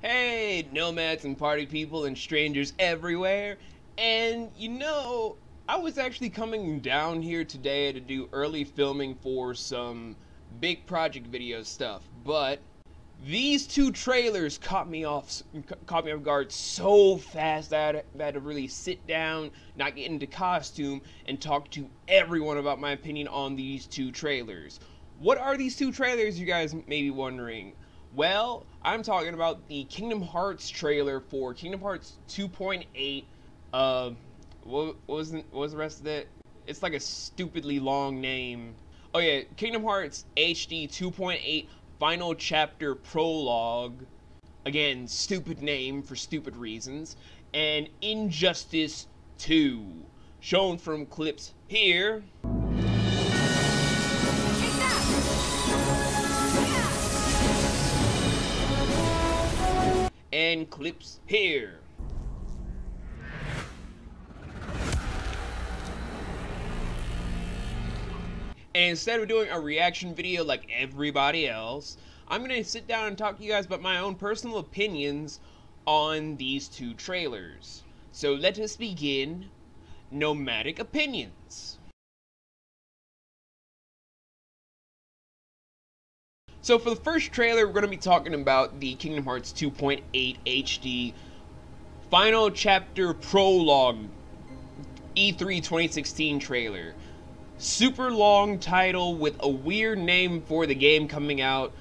Hey, nomads and party people and strangers everywhere. And I was actually coming down here today to do early filming for some big project video stuff, but these two trailers caught me off guard so fast that I had to really sit down, not get into costume, and talk to everyone about my opinion on these two trailers. What are these two trailers, you guys may be wondering? Well, I'm talking about the Kingdom Hearts trailer for Kingdom Hearts 2.8. What was the rest of it? It's like a stupidly long name. Oh yeah, Kingdom Hearts HD 2.8 Final Chapter Prologue. Again, stupid name for stupid reasons. And Injustice 2, shown from clips here. And clips here. And instead of doing a reaction video like everybody else, I'm going to sit down and talk to you guys about my own personal opinions on these two trailers. So let us begin Nomadic Opinions. So for the first trailer, we're going to be talking about the Kingdom Hearts 2.8 HD Final Chapter Prologue E3 2016 trailer. Super long title with a weird name for the game coming out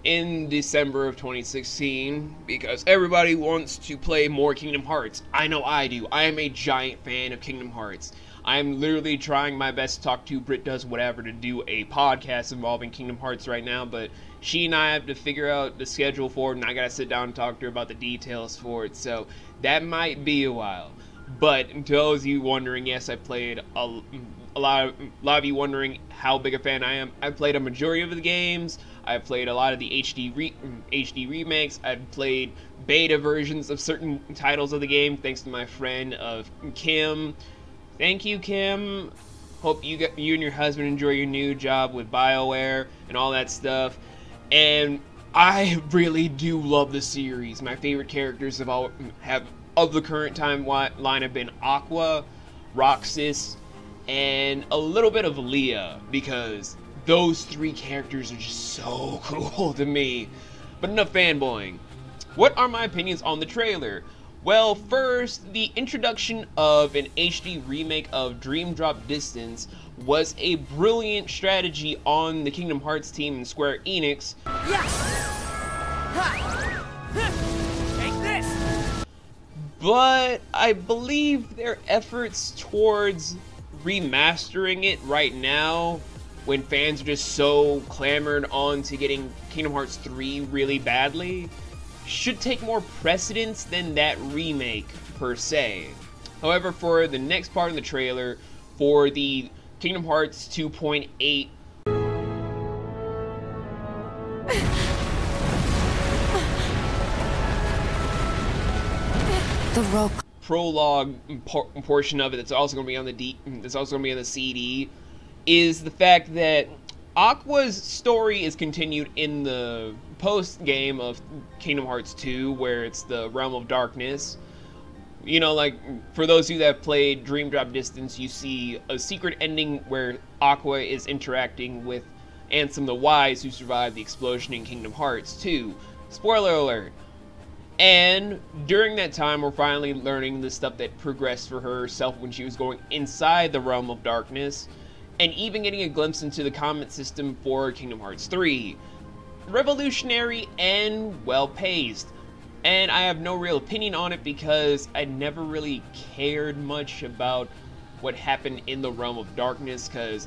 in December of 2016 because everybody wants to play more Kingdom Hearts. I know I do. I am a giant fan of Kingdom Hearts. I'm literally trying my best to talk to Brit Does Whatever to do a podcast involving Kingdom Hearts right now, but she and I have to figure out the schedule for it, and I gotta sit down and talk to her about the details for it, so that might be a while. But to those of you wondering, yes, I played a lot of you wondering how big a fan I am. I've played a majority of the games. I've played a lot of the HD remakes. I've played beta versions of certain titles of the game, thanks to my friend of Kim. Thank you, Kim. Hope you and your husband enjoy your new job with BioWare and all that stuff. And I really do love the series. My favorite characters of the current timeline have been Aqua, Roxas, and a little bit of Leah, because those three characters are just so cool to me. But enough fanboying. What are my opinions on the trailer? Well, first, the introduction of an HD remake of Dream Drop Distance was a brilliant strategy on the Kingdom Hearts team and Square Enix. Take this! But I believe their efforts towards remastering it right now, when fans are just so clamored on to getting Kingdom Hearts 3 really badly, should take more precedence than that remake per se. However, for the next part of the trailer, for the Kingdom Hearts 2.8 prologue portion of it, that's also going to be on the CD, is the fact that Aqua's story is continued in the post-game of Kingdom Hearts 2, where it's the Realm of Darkness. You know, like, for those of you that have played Dream Drop Distance, you see a secret ending where Aqua is interacting with Ansem the Wise, who survived the explosion in Kingdom Hearts 2. Spoiler alert. And during that time, we're finally learning the stuff that progressed for herself when she was going inside the Realm of Darkness, and even getting a glimpse into the combat system for Kingdom Hearts 3. Revolutionary and well-paced. And I have no real opinion on it because I never really cared much about what happened in the Realm of Darkness, because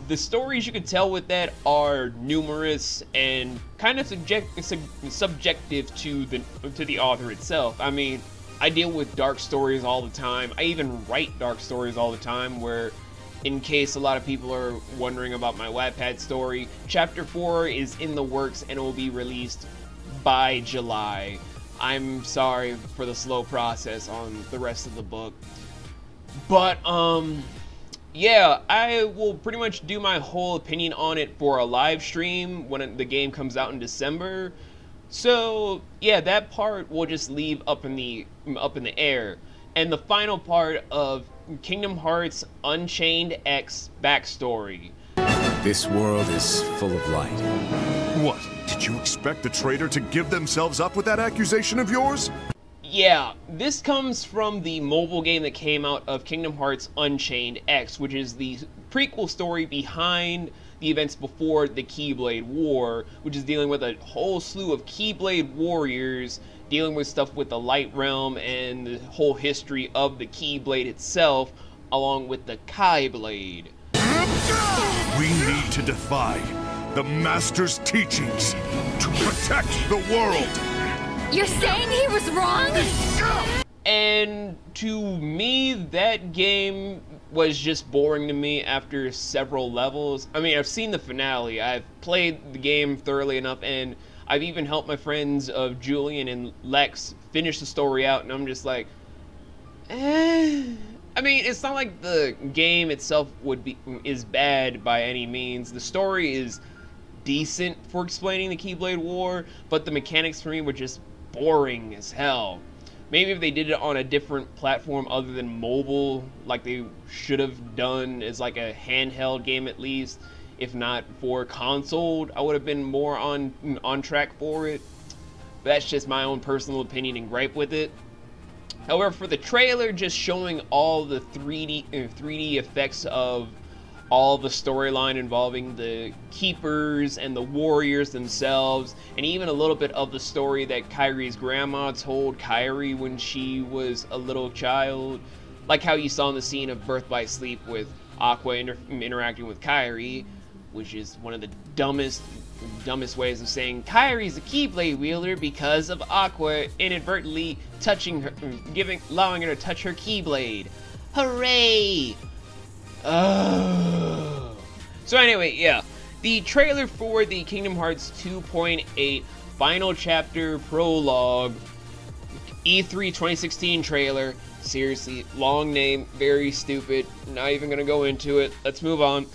the stories you could tell with that are numerous and kind of subjective to the author itself. I mean, I deal with dark stories all the time. I even write dark stories all the time, where, in case a lot of people are wondering about my Wattpad story, Chapter 4 is in the works and it will be released by July. I'm sorry for the slow process on the rest of the book. But, yeah, I will pretty much do my whole opinion on it for a live stream when the game comes out in December. So yeah, that part we'll just leave up in the air. And the final part of Kingdom Hearts Unchained X backstory. This world is full of light. What? Did you expect the traitor to give themselves up with that accusation of yours? Yeah, this comes from the mobile game that came out of Kingdom Hearts Unchained X, which is the prequel story behind the events before the Keyblade War, which is dealing with a whole slew of Keyblade warriors, dealing with stuff with the Light Realm and the whole history of the Keyblade itself, along with the Kai Blade. We need to defy the Master's teachings to protect the world! You're saying he was wrong? And to me, that game was just boring to me after several levels. I mean, I've seen the finale, I've played the game thoroughly enough, and I've even helped my friends of Julian and Lex finish the story out, and I'm just like, I mean, it's not like the game itself is bad by any means. The story is decent for explaining the Keyblade War, but the mechanics for me were just boring as hell. Maybe if they did it on a different platform other than mobile, like they should have done as like a handheld game at least, if not for console, I would have been more on track for it. But that's just my own personal opinion and gripe with it. However, for the trailer, just showing all the 3D effects of all the storyline involving the Keepers and the warriors themselves, and even a little bit of the story that Kairi's grandma told Kairi when she was a little child, like how you saw in the scene of Birth by Sleep with Aqua interacting with Kairi, which is one of the dumbest ways of saying Kairi's a Keyblade wielder because of Aqua inadvertently touching her, allowing her to touch her Keyblade. Hooray! Oh. So anyway, yeah, the trailer for the Kingdom Hearts 2.8 Final Chapter Prologue E3 2016 trailer. Seriously, long name, very stupid, not even gonna go into it. Let's move on.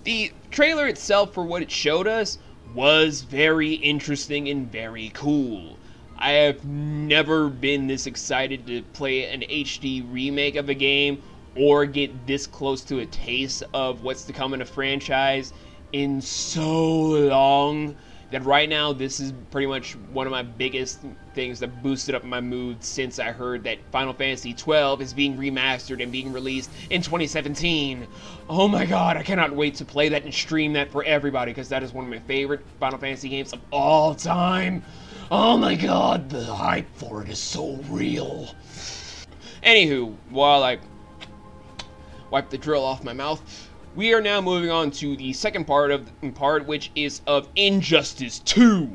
The trailer itself, for what it showed us, was very interesting and very cool. I have never been this excited to play an HD remake of a game or get this close to a taste of what's to come in a franchise in so long, that right now this is pretty much one of my biggest things that boosted up my mood since I heard that Final Fantasy XII is being remastered and being released in 2017. Oh my god, I cannot wait to play that and stream that for everybody, because that is one of my favorite Final Fantasy games of all time. Oh my god, the hype for it is so real. Anywho, while I wipe the drill off my mouth, we are now moving on to the second part, which is of Injustice 2.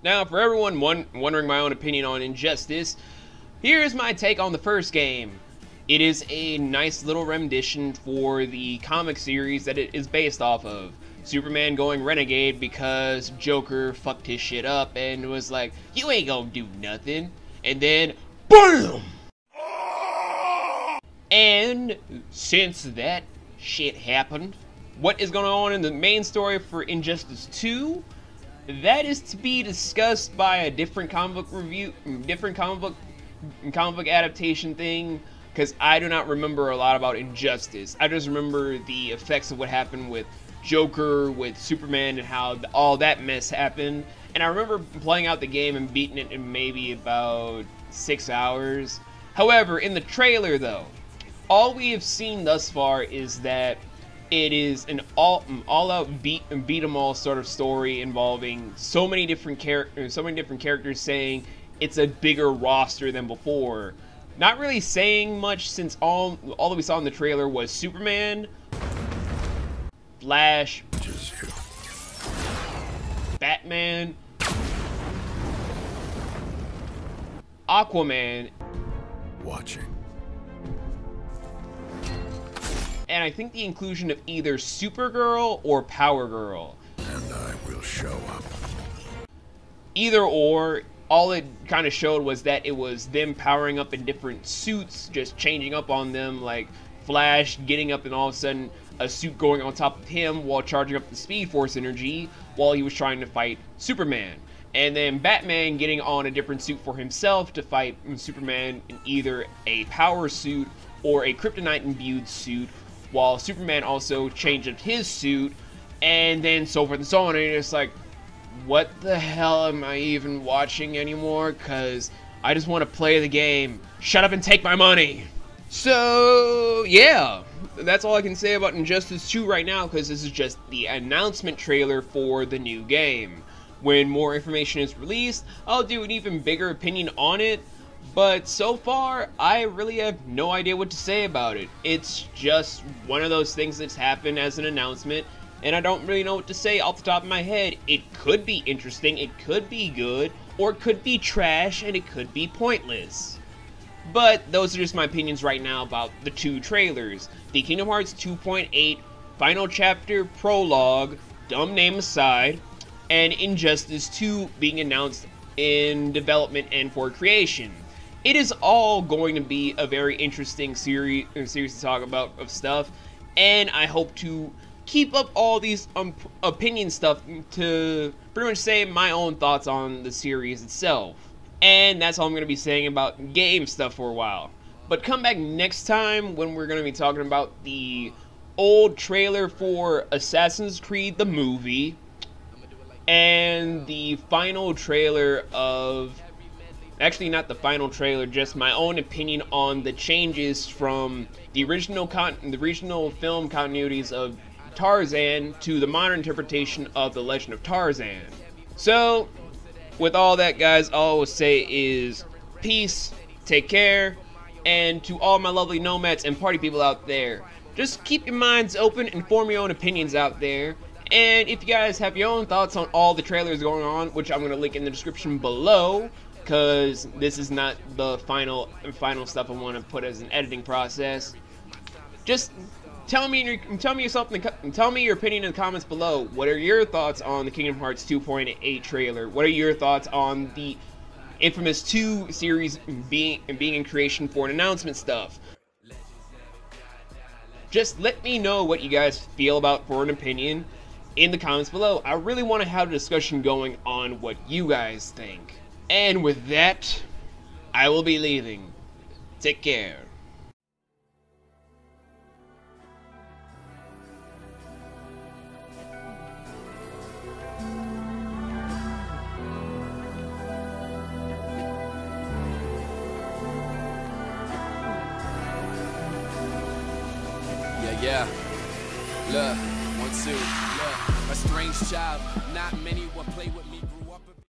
Now, for everyone wondering my own opinion on Injustice, here's my take on the first game. It is a nice little rendition for the comic series that it is based off of. Superman going renegade because Joker fucked his shit up and was like, you ain't gonna do nothing. And then, BAM! And since that shit happened, what is going on in the main story for Injustice 2? That is to be discussed by a different comic book adaptation thing, because I do not remember a lot about Injustice. I just remember the effects of what happened with Joker, with Superman, and how all that mess happened. And I remember playing out the game and beating it in maybe about 6 hours. However, in the trailer though, all we have seen thus far is that it is an all-out beat 'em all sort of story involving so many different characters saying it's a bigger roster than before. Not really saying much, since all that we saw in the trailer was Superman, Flash, Batman, Aquaman, Watching. and I think the inclusion of either Supergirl or Power Girl. And I will show up. Either or, all it kind of showed was that it was them powering up in different suits, just changing up on them, like Flash getting up and all of a sudden a suit going on top of him while charging up the Speed Force energy while he was trying to fight Superman. And then Batman getting on a different suit for himself to fight Superman in either a power suit or a kryptonite imbued suit, while Superman also changed up his suit, and then so forth and so on. And it's like, what the hell am I even watching anymore? Cause I just want to play the game. Shut up and take my money. So yeah, that's all I can say about Injustice 2 right now, because this is just the announcement trailer for the new game. When more information is released, I'll do an even bigger opinion on it, but so far, I really have no idea what to say about it. It's just one of those things that's happened as an announcement, and I don't really know what to say off the top of my head. It could be interesting, it could be good, or it could be trash, and it could be pointless. But those are just my opinions right now about the two trailers. The Kingdom Hearts 2.8 Final Chapter Prologue, dumb name aside, and Injustice 2 being announced in development and for creation. It is all going to be a very interesting series to talk about of stuff, and I hope to keep up all these opinion stuff to pretty much say my own thoughts on the series itself. And that's all I'm going to be saying about game stuff for a while. But come back next time when we're going to be talking about the old trailer for Assassin's Creed the movie, and the final trailer of, actually not the final trailer, just my own opinion on the changes from the original film continuities of Tarzan to the modern interpretation of The Legend of Tarzan. So, with all that, guys, all I will say is peace, take care, and to all my lovely nomads and party people out there, just keep your minds open and form your own opinions out there. And if you guys have your own thoughts on all the trailers going on, which I'm going to link in the description below, because this is not the final stuff I want to put as an editing process, just tell me your opinion in the comments below. What are your thoughts on the Kingdom Hearts 2.8 trailer? What are your thoughts on the Infamous 2 series being in creation for an announcement stuff? Just let me know what you guys feel about for an opinion in the comments below. I really want to have a discussion going on what you guys think. And with that, I will be leaving. Take care. Yeah. Look, 1, 2. Look, a strange child. Not many will play with me.